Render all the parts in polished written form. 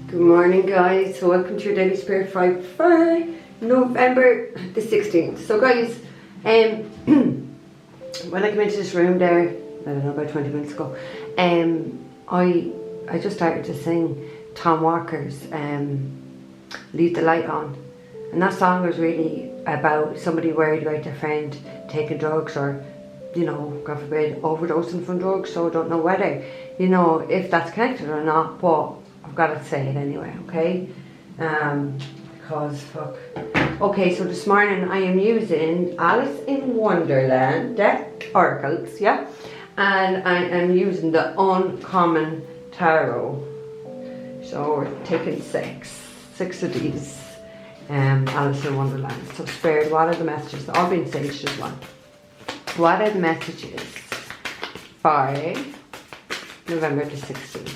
Good morning, guys. So welcome to your daily spirit friday for November the 16th. So guys, when I came into this room there, I don't know, about 20 minutes ago, I just started to sing Tom Walker's Leave the Light On. And that song was really about somebody worried about their friend taking drugs or, you know, God forbid, overdosing from drugs. So I don't know whether, you know, if that's connected or not, but I've got to say it anyway, okay? Because fuck. Okay, so this morning I am using Alice in Wonderland deck oracles, yeah? And I am using the Uncommon Tarot. So we're taking six of these. Alice in Wonderland. So Spirit, what are the messages? All being saged as well. What are the messages for November the 16th?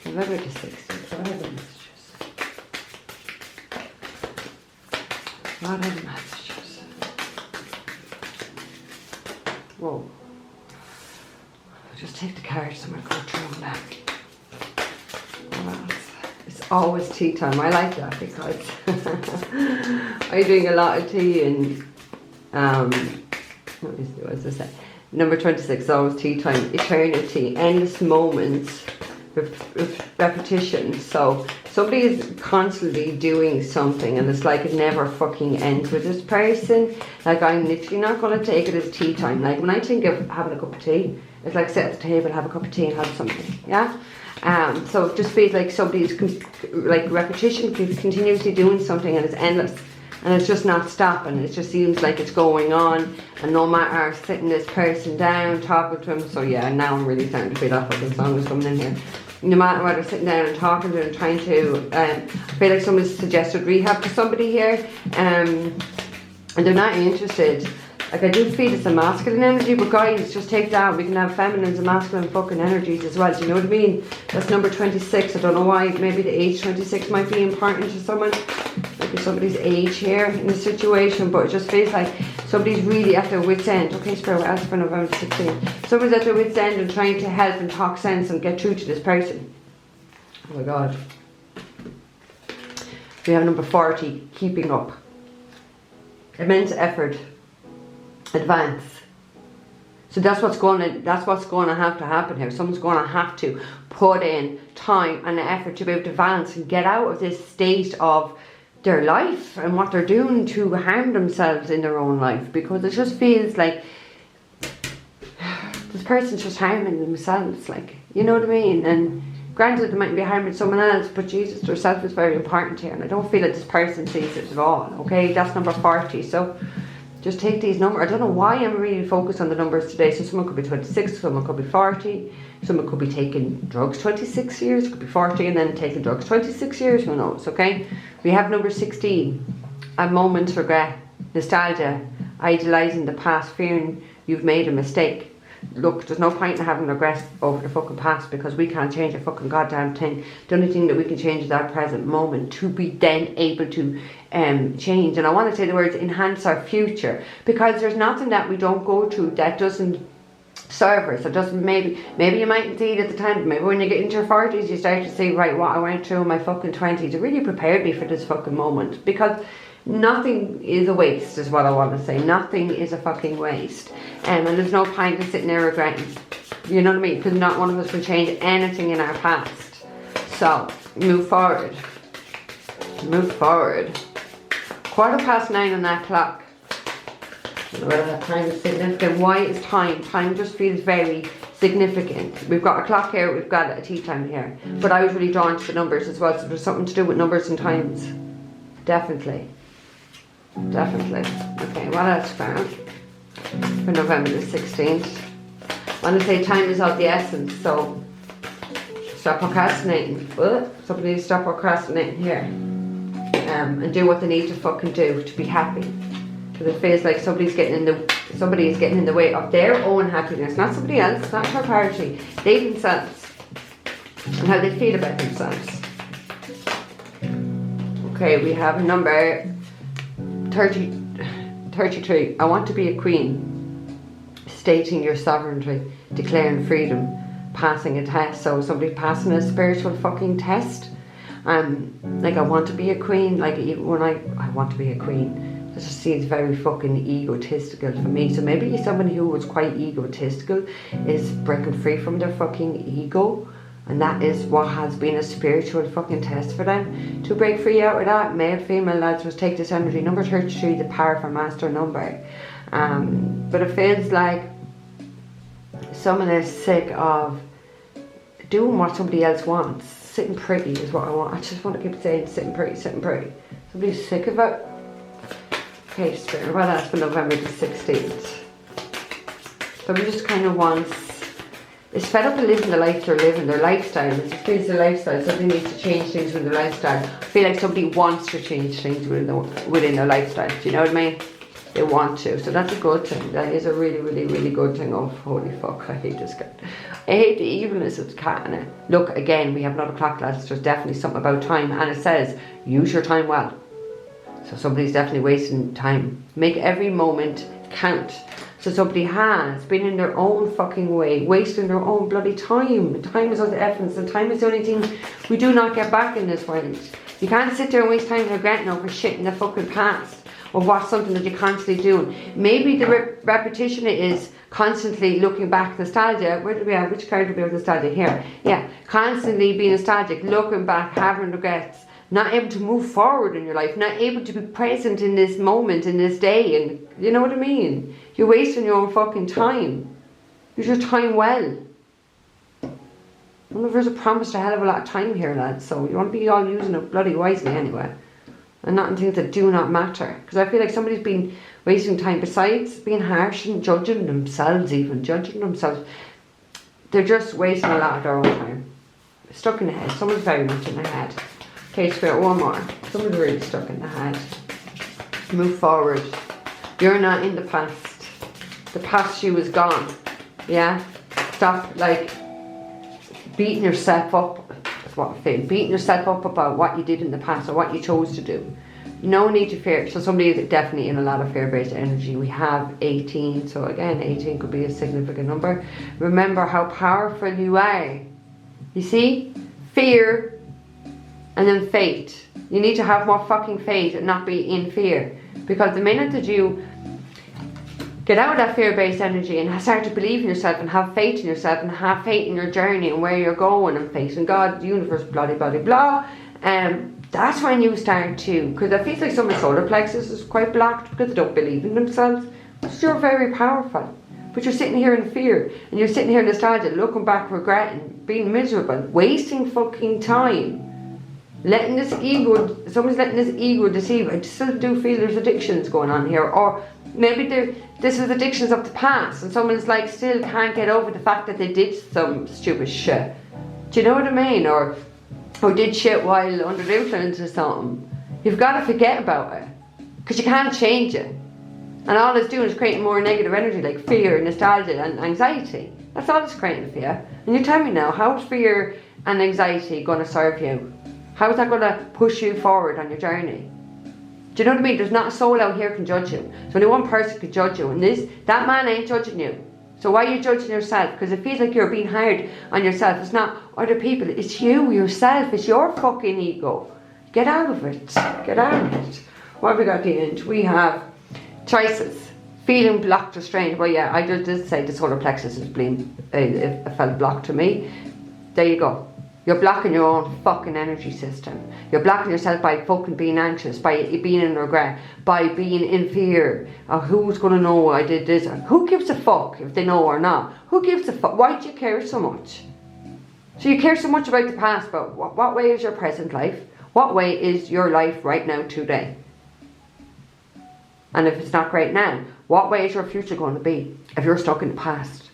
November the 16th. What are the messages? What are the messages? Whoa. I'll just take the cards and we'll go through them now. It's always tea time. I like that because I'm doing a lot of tea and what does it say? Number 26 is always tea time. Eternity, endless moments, repetition. So somebody is constantly doing something and it's like it never fucking ends with this person. Like, I'm literally not going to take it as tea time. Like, when I think of having a cup of tea, it's like sit at the table, have a cup of tea and have something, yeah? So it just feels like somebody's like repetition, continuously doing something and it's endless. And it's just not stopping. It just seems like it's going on. And no matter sitting this person down, talking to him. So yeah, now I'm really starting to feel off what the song is coming in here. No matter whether sitting down and talking to them, trying to, I feel like someone's suggested rehab to somebody here. And they're not interested. Like, I do feel it's a masculine energy, but guys, just take that. We can have feminines and masculine fucking energies as well. Do you know what I mean? That's number 26. I don't know why. Maybe the age 26 might be important to someone. Maybe somebody's age here in the situation, but it just feels like somebody's really at their wit's end. Okay, Spirit, what else for November 16th? Somebody's at their wit's end and trying to help and talk sense and get through to this person. Oh my God. We have number 40, keeping up. Immense effort. Advance. So that's what's going to have to happen here. Someone's going to have to put in time and effort to be able to advance and get out of this state of their life and what they're doing to harm themselves in their own life, because it just feels like this person's just harming themselves, like, you know what I mean? And granted, they might be harming someone else, but Jesus, their self is very important here, and I don't feel that this person sees it at all. Okay, that's number 40. So just take these numbers. I don't know why I'm really focused on the numbers today. So someone could be 26, someone could be 40, someone could be taking drugs 26 years, could be 40 and then taking drugs 26 years, who knows, okay? We have number 16, a moment's regret, nostalgia, idealising the past, fearing you've made a mistake. Look, there's no point in having regret over the fucking past because we can't change a fucking goddamn thing. The only thing that we can change is our present moment to be then able to change. And I want to say the words enhance our future, because there's nothing that we don't go through that doesn't serve us. It doesn't, maybe you mightn't see it at the time, but maybe when you get into your 40s you start to see, right, what I went through in my fucking 20s, it really prepared me for this fucking moment, because nothing is a waste is what I want to say. Nothing is a fucking waste. And there's no point in sitting there regretting. You know what I mean? Because not one of us can change anything in our past. So, move forward. Move forward. 9:15 on that clock. I don't know whether that time is significant. Why is time? Time just feels very significant. We've got a clock here, we've got a tea time here. But I was really drawn to the numbers as well. So there's something to do with numbers and times. Definitely. Definitely. Okay, what else found for November the 16th? I want to say time is of the essence, so stop procrastinating. Somebody needs to stop procrastinating here. And do what they need to fucking do to be happy. Because it feels like somebody is getting in the way of their own happiness, not somebody else, not third party. They themselves and how they feel about themselves. Okay, we have number 33. I want to be a queen, stating your sovereignty, declaring freedom, passing a test. So somebody passing a spiritual fucking test. Like I want to be a queen. Like even when I want to be a queen, it just seems very fucking egotistical for me. So maybe somebody who was quite egotistical is breaking free from their fucking ego. And that is what has been a spiritual fucking test for them. To break free out of that, male, female lads, must take this energy. Number 33, the powerful master number. But it feels like someone is sick of doing what somebody else wants. Sitting pretty is what I want. I just want to keep saying sitting pretty, sitting pretty. Somebody's sick of it. Okay, Spirit, well that's for November the 16th. Somebody just kind of wants, is fed up of living the life they're living, their lifestyle. It's a crazy lifestyle. Somebody needs to change things with their lifestyle. I feel like somebody wants to change things within their lifestyle. Do you know what I mean? They want to. So that's a good thing. That is a really, really, really good thing. Oh, holy fuck. I hate this cat. I hate the evilness of the cat in it. Look, again, we have another clock, lads. There's definitely something about time. And it says, use your time well. So somebody's definitely wasting time. Make every moment count. So somebody has been in their own fucking way, wasting their own bloody time. Time is of the essence, and time is the only thing we do not get back in this world. You can't sit there and waste time regretting over shit in the fucking past, or what's something that you're constantly doing. Maybe the repetition is constantly looking back, nostalgia. Where do we have? Which card do we have nostalgia? Here. Yeah, constantly being nostalgic, looking back, having regrets. Not able to move forward in your life, not able to be present in this moment, in this day, and you know what I mean? You're wasting your own fucking time. Use your time well. I wonder if there's a promise to a hell of a lot of time here, lads, so you want to be all using it bloody wisely anyway. And not in things that do not matter. Because I feel like somebody's been wasting time, besides being harsh and judging themselves even, they're just wasting a lot of their own time. Stuck in the head, someone's very much in the head. Okay, Spirit, one more. Someone's really stuck in the head. Move forward. You're not in the past. The past you is gone. Yeah? Stop, like, beating yourself up. That's what I feel. Beating yourself up about what you did in the past or what you chose to do. No need to fear. So somebody is definitely in a lot of fear-based energy. We have 18. So again, 18 could be a significant number. Remember how powerful you are. You see? Fear. And then faith. You need to have more fucking faith and not be in fear. Because the minute that you get out of that fear-based energy and start to believe in yourself and have faith in yourself and have faith in your journey and where you're going and faith in God, the universe, blah, blah, blah, blah, that's when you start to, because it feels like someone's solar plexus is quite blocked because they don't believe in themselves. But you're very powerful. But you're sitting here in fear and you're sitting here in nostalgia, looking back, regretting, being miserable, wasting fucking time. Letting this ego, someone's letting this ego deceive. I still do feel there's addictions going on here. Or maybe this is addictions of the past and someone's like still can't get over the fact that they did some stupid shit. Do you know what I mean? Or did shit while under the influence or something. You've got to forget about it. Because you can't change it. And all it's doing is creating more negative energy like fear, nostalgia and anxiety. That's all it's creating for you. And you tell me now, how is fear and anxiety going to serve you? How is that going to push you forward on your journey? Do you know what I mean? There's not a soul out here can judge you. So only one person can judge you. And that man ain't judging you. So why are you judging yourself? Because it feels like you're being hard on yourself. It's not other people. It's you, yourself. It's your fucking ego. Get out of it. Get out of it. What have we got at the end? We have choices. Feeling blocked or strained. Well, yeah, I just did say the solar plexus is being, it felt blocked to me. There you go. You're blocking your own fucking energy system. You're blocking yourself by fucking being anxious, by being in regret, by being in fear of who's going to know I did this. Who gives a fuck if they know or not? Who gives a fuck? Why do you care so much? So you care so much about the past, but what way is your present life? What way is your life right now today? And if it's not great now, what way is your future going to be if you're stuck in the past?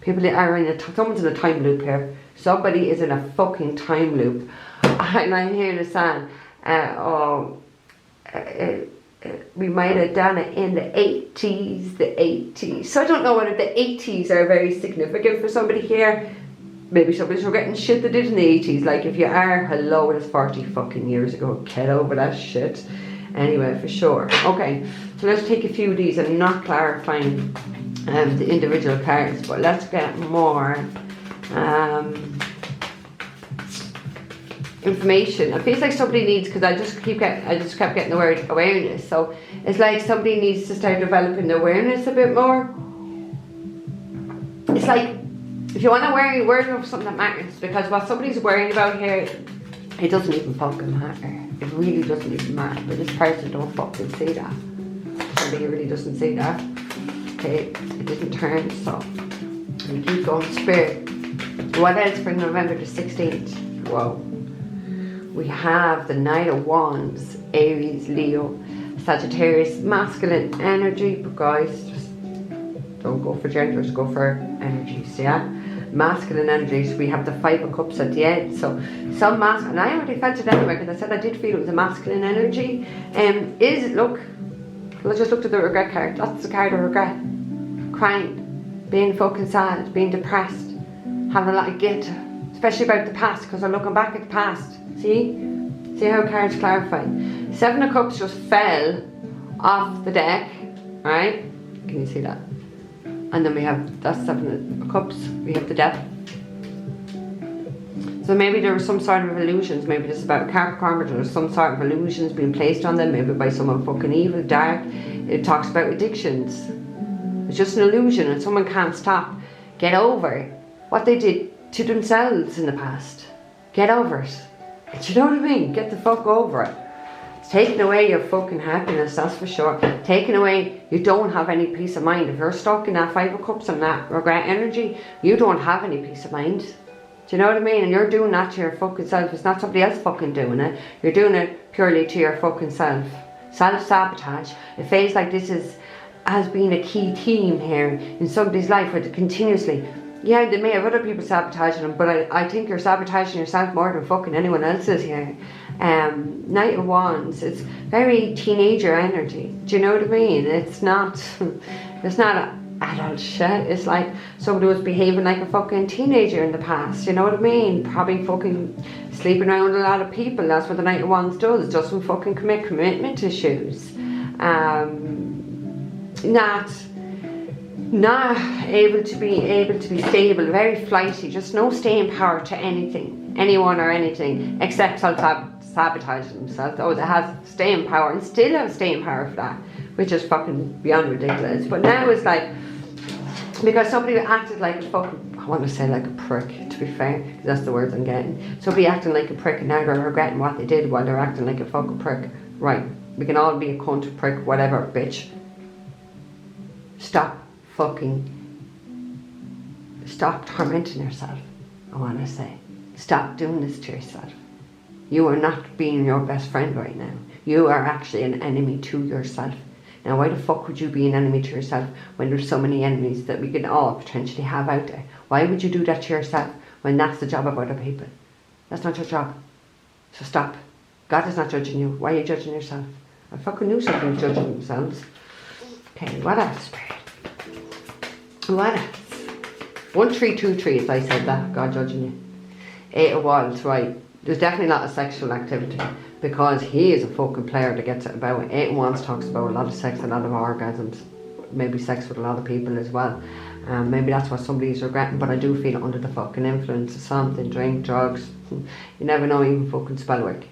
People are in someone's in a time loop here. Somebody is in a fucking time loop. And I'm hearing a song. We might have done it in the 80s. So I don't know whether the 80s are very significant for somebody here. Maybe somebody's regretting shit they did in the 80s. Like if you are, hello, that's 40 fucking years ago. Get over that shit. Anyway, for sure. Okay, so let's take a few of these. I'm not clarifying the individual cards, but let's get more Information. It feels like somebody needs, because I just kept getting the word awareness. So it's like somebody needs to start developing the awareness a bit more. It's like if you want to worry about something that matters, because what somebody's worrying about here, it doesn't even fucking matter. It really doesn't even matter. But this person don't fucking see that. Somebody really doesn't see that. Okay, it didn't turn, so we keep going. Spirit. What else for November the 16th? Whoa. We have the Knight of Wands, Aries, Leo, Sagittarius, masculine energy. But guys, just don't go for genders, go for energies, yeah? Masculine energies. We have the Five of Cups at the end. So some masculine, I already felt it anyway, because I said I did feel it was a masculine energy. Look, I just looked at the regret card. That's the card of regret. Crying, being fucking sad, being depressed, having a lot of guilt, especially about the past, because I'm looking back at the past. See how cards clarify. Seven of Cups just fell off the deck, right? Can you see that? And then we have, that's Seven of Cups. We have the Devil. So maybe there was some sort of illusions. Maybe this is about Capricorn, but there was some sort of illusions being placed on them, maybe by someone fucking evil, dark. It talks about addictions. It's just an illusion, and someone can't stop. Get over what they did to themselves in the past. Get over it. Do you know what I mean? Get the fuck over it. It's taking away your fucking happiness, that's for sure. Taking away, you don't have any peace of mind. If you're stuck in that Five of Cups and that regret energy, you don't have any peace of mind. Do you know what I mean? And you're doing that to your fucking self. It's not somebody else fucking doing it. You're doing it purely to your fucking self. Self-sabotage. It feels like this has been a key theme here in somebody's life, where they continuously, yeah, they may have other people sabotaging them, but I think you're sabotaging yourself more than fucking anyone else's here. Knight of Wands, it's very teenager energy. Do you know what I mean? It's not adult shit. It's like somebody was behaving like a fucking teenager in the past. You know what I mean? Probably fucking sleeping around with a lot of people. That's what the Knight of Wands does. Doesn't fucking commit commitment issues. Not able to be stable, very flighty, just no staying power to anything, anyone or anything, except self-sabotage themselves. Oh, they have staying power, and still have staying power for that, which is fucking beyond ridiculous. But now it's like, because somebody acted like a fucking, I want to say like a prick, to be fair, because that's the words I'm getting. Somebody acting like a prick, and now they're regretting what they did while they're acting like a fucking prick. Right, we can all be a cunt, prick, whatever, bitch. Stop tormenting yourself, I want to say. Stop doing this to yourself. You are not being your best friend right now. You are actually an enemy to yourself. Now, why the fuck would you be an enemy to yourself when there's so many enemies that we can all potentially have out there? Why would you do that to yourself when that's the job of other people? That's not your job. So stop. God is not judging you. Why are you judging yourself? I fucking knew somebody was judging themselves. Okay, what else? What else? 1323, if I said that, God judging you. 8 of Wands, right. There's definitely a lot of sexual activity, because he is a fucking player that gets it about. 8 of Wands talks about a lot of sex, a lot of orgasms, maybe sex with a lot of people as well. Maybe that's what somebody's regretting, but I do feel under the fucking influence of something, drink, drugs, you never know, even fucking spell work.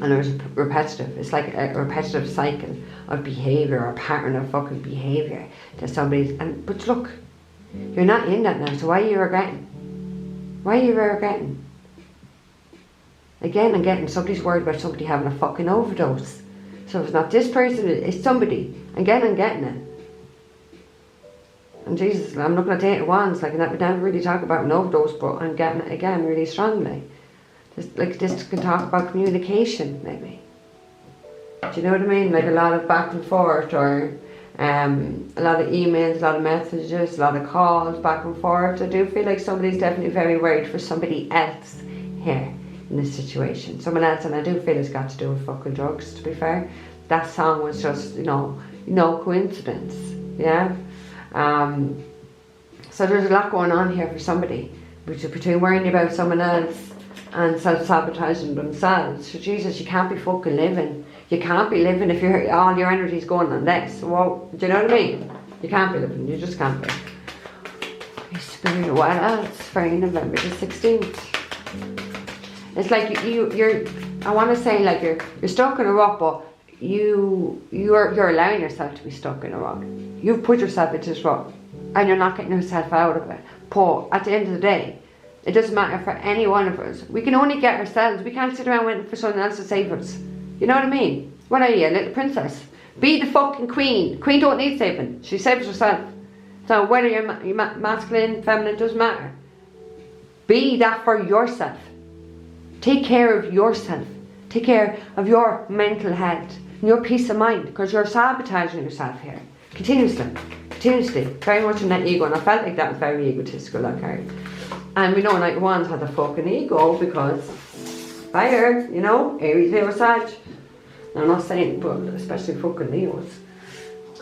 And there's repetitive, it's like a repetitive cycle of behaviour, or pattern of fucking behaviour that somebody's, but look, you're not in that now, so why are you regretting? Why are you regretting? Again and again, somebody's worried about somebody having a fucking overdose. So it's not this person, it's somebody. Again, I'm getting it. And Jesus, I'm looking at 8 of Wands, like, and we never really talk about an overdose, but I'm getting it again really strongly. Like this can talk about communication, maybe. Do you know what I mean? Like a lot of back and forth, or a lot of emails, a lot of messages, a lot of calls back and forth. I do feel like somebody's definitely very worried for somebody else here in this situation. Someone else, and I do feel it's got to do with fucking drugs, to be fair. That song was just, no coincidence, yeah? So there's a lot going on here for somebody, between worrying about someone else and self-sabotaging themselves. So Jesus, you can't be fucking living. You can't be living if all your energy's going on this. Well, do you know what I mean? You can't be living, you just can't be. What else? Friday, November the 16th. It's like you're. I want to say like you're stuck in a rock, but you're allowing yourself to be stuck in a rock. You've put yourself into this rock, and you're not getting yourself out of it. But at the end of the day, it doesn't matter for any one of us. We can only get ourselves. We can't sit around waiting for someone else to save us. You know what I mean? What are you, a little princess? Be the fucking queen. Queen don't need saving. She saves herself. So whether you're masculine, feminine, doesn't matter. Be that for yourself. Take care of yourself. Take care of your mental health and your peace of mind, because you're sabotaging yourself here. Continuously. Very much in that ego, and I felt like that was very egotistical, that card. And we know Knight Wands had a fucking ego because fire, you know, Aries, Leo, Sag. I'm not saying, but especially fucking Leos.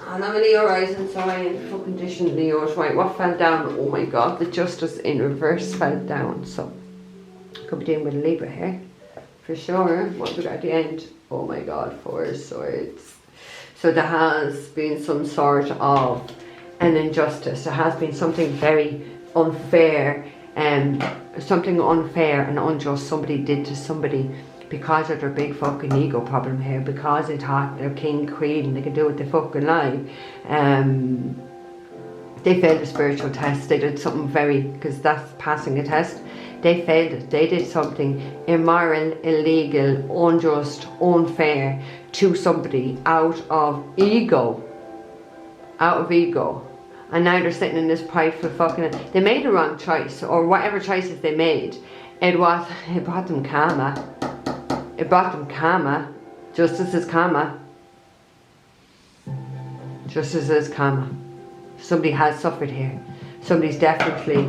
And I'm a Leo rising, so I am fucking dishing Leos. Right, what fell down? Oh my god, the Justice in reverse fell down. So, could be dealing with a Libra here. For sure. What have we got at the end? Oh my god, 4 of Swords. So there has been some sort of an injustice. There has been something very unfair, something unfair and unjust somebody did to somebody, because of their big fucking ego problem here, because they thought they're king, queen, they can do what they fucking like. They failed the spiritual test. They did something very, because that's passing a test. They failed it. They did something immoral, illegal, unjust, unfair to somebody out of ego. And now they're sitting in this prideful fucking... They made the wrong choice, or whatever choices they made. It brought them karma. It brought them karma. Justice is karma. Justice is karma. Somebody has suffered here. Somebody's definitely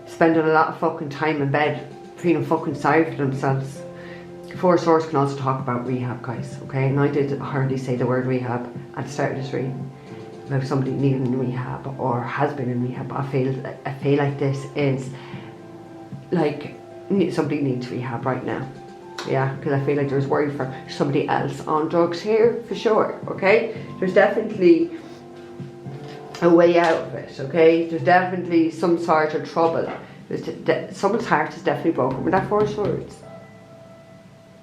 spending a lot of fucking time in bed, feeling fucking sorry for themselves. 4 of Swords can also talk about rehab, guys, okay? And I did hardly say the word rehab at the start of this reading. About somebody needing rehab or has been in rehab. I feel like this is like somebody needs rehab right now. Yeah, because I feel like there's worry for somebody else on drugs here, for sure, okay? There's definitely a way out of it, okay? There's definitely some sort of trouble. Someone's heart is definitely broken with that 4 of Swords.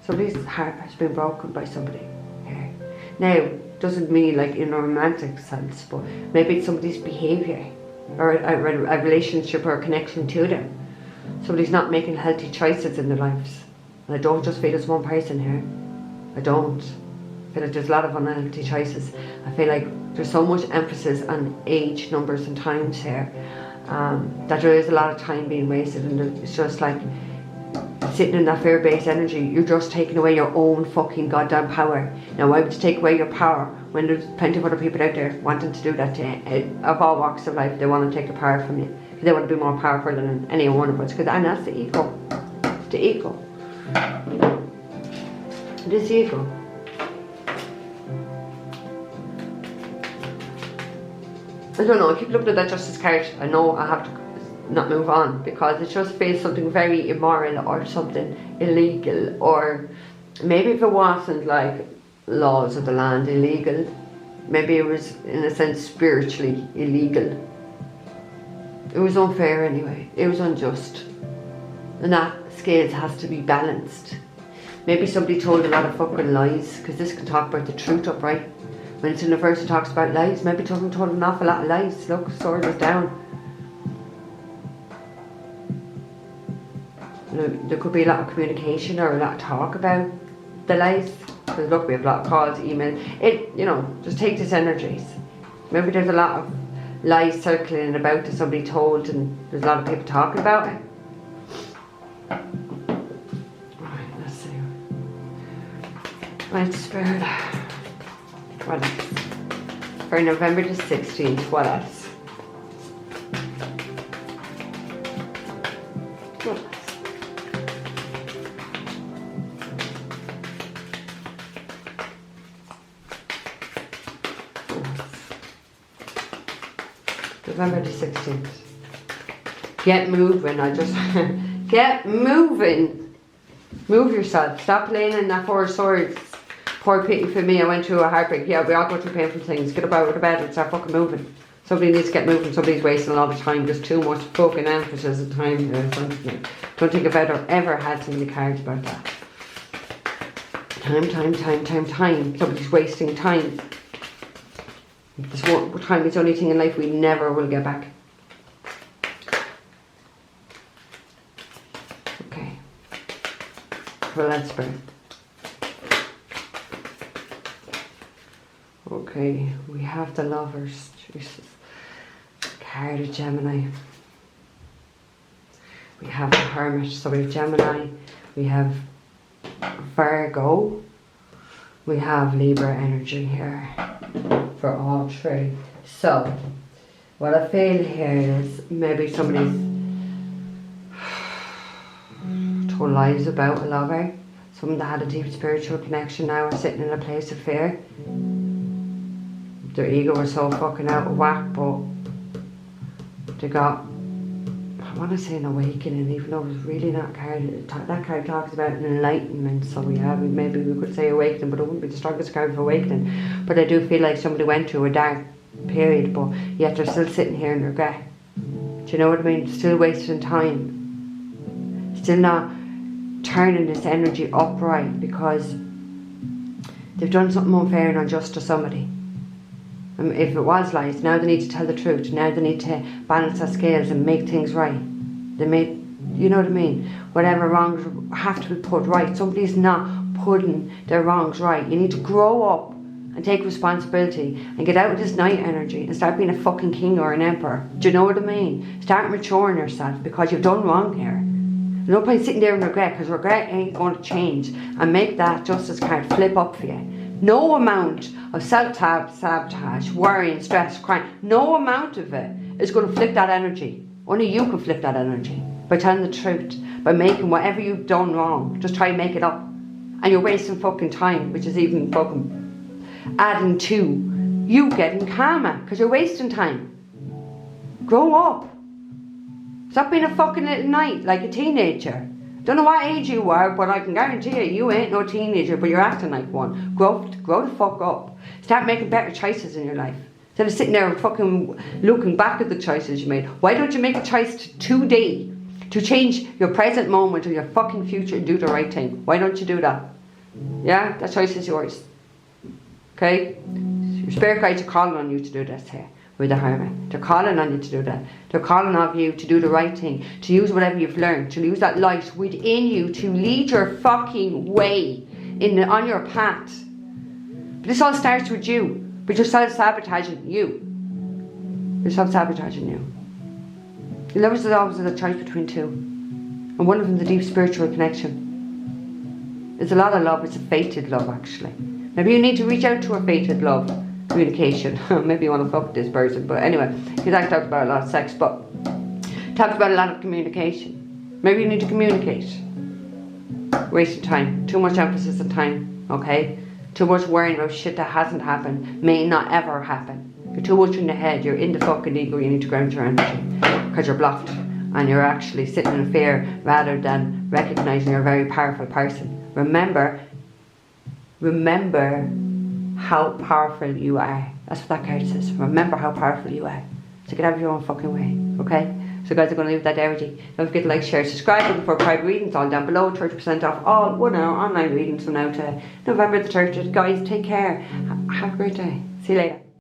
Somebody's heart has been broken by somebody here. Now, doesn't mean like in a romantic sense, but maybe it's somebody's behaviour or a relationship or a connection to them. Somebody's not making healthy choices in their lives. And I don't just feel it's one person here. I don't. I feel like there's a lot of unhealthy choices. I feel like there's so much emphasis on age, numbers and times here, that there is a lot of time being wasted, and it's just like sitting in that fear-based energy. You're just taking away your own fucking goddamn power. Now, why would you take away your power when there's plenty of other people out there wanting to do that to you, of all walks of life? They want to take the power from you. They want to be more powerful than any one of us. And that's the ego. The ego. This ego. I don't know, I keep looking at that Justice card. I know I have to not move on, because it just feels something very immoral or something illegal, or maybe if it wasn't like laws of the land illegal, maybe it was in a sense spiritually illegal. It was unfair anyway. It was unjust. And that scales has to be balanced. Maybe somebody told a lot of fucking lies, because this can talk about the truth upright. When it's in the verse it talks about lies, maybe someone told an awful lot of lies. Look, sword is down. There could be a lot of communication or a lot of talk about the lies. Because look, we have a lot of calls, email. Just take these energies. Maybe there's a lot of lies circling about that somebody told, and there's a lot of people talking about it. Right, let's see. Right, Spirit. What else? For November the 16th, what else? What else? November the 16th. Get moving. Get moving. Move yourself. Stop playing in that 4 of Swords. Poor pity for me. I went through a heartbreak. Yeah, we all go through painful things. Get up out of the bed and start fucking moving. Somebody needs to get moving. Somebody's wasting a lot of time. There's too much fucking emphasis and time there. Don't think I've ever had so many cards about that. Time. Somebody's wasting time. This time is the only thing in life we never will get back. Okay. Well, that's burn. Okay, we have the Lovers. Jesus. Card of Gemini. We have the Hermit. So we have Gemini. We have Virgo. We have Libra energy here for all three. So what I feel here is maybe somebody's told lies about a lover. Someone that had a deep spiritual connection now are sitting in a place of fear. Their ego was so fucking out of whack, but they got, I want to say an awakening, even though it's really not a card. That card talks about an enlightenment, so maybe we could say awakening, but it wouldn't be the strongest card of awakening. But I do feel like somebody went through a dark period, but yet they're still sitting here in regret. Do you know what I mean? Still wasting time. Still not turning this energy upright because they've done something unfair and unjust to somebody. If it was lies, now they need to tell the truth. Now they need to balance their scales and make things right. They make, you know what I mean? Whatever wrongs have to be put right. Somebody's not putting their wrongs right. You need to grow up and take responsibility and get out of this night energy and start being a fucking king or an emperor. Do you know what I mean? Start maturing yourself because you've done wrong here. There's no point sitting there in regret, because regret ain't going to change and make that justice card flip up for you. No amount of self-sabotage, worry and stress, crying, no amount of it is going to flip that energy. Only you can flip that energy by telling the truth, by making whatever you've done wrong, just try and make it up. And you're wasting fucking time, which is even fucking adding to you getting karma, because you're wasting time. Grow up. Stop being a fucking little knight like a teenager. Don't know what age you are, but I can guarantee you ain't no teenager, but you're acting like one. Grow the fuck up. Start making better choices in your life. Instead of sitting there and fucking looking back at the choices you made. Why don't you make a choice today to change your present moment or your fucking future and do the right thing? Why don't you do that? Yeah, that choice is yours. Okay? Your spirit guides are calling on you to do this here. With the Hermit. They're calling on you to do that. They're calling on you to do the right thing, to use whatever you've learned, to use that light within you to lead your fucking way on your path. But this all starts with you, but you're self-sabotaging you. You're self-sabotaging you. Lovers is always a choice between two, and one of them is a deep spiritual connection. It's a lot of love. It's a fated love, actually. Maybe you need to reach out to a fated love. Communication. Maybe you want to fuck with this person, but anyway, because I talked about a lot of sex, but talked about a lot of communication. Maybe you need to communicate. Wasting time. Too much emphasis on time. Okay? Too much worrying about shit that hasn't happened, may not ever happen. You're too much in the head. You're in the fucking ego. You need to ground your energy because you're blocked and you're actually sitting in fear rather than recognizing you're a very powerful person. Remember how powerful you are. That's what that card says. Remember how powerful you are. So get out of your own fucking way. Okay? So guys, I'm going to leave that there with you. Don't forget to like, share, subscribe. Looking for private readings all down below. 30% off all 1 hour online readings from now to November the 30th. Guys, take care. Have a great day. See you later.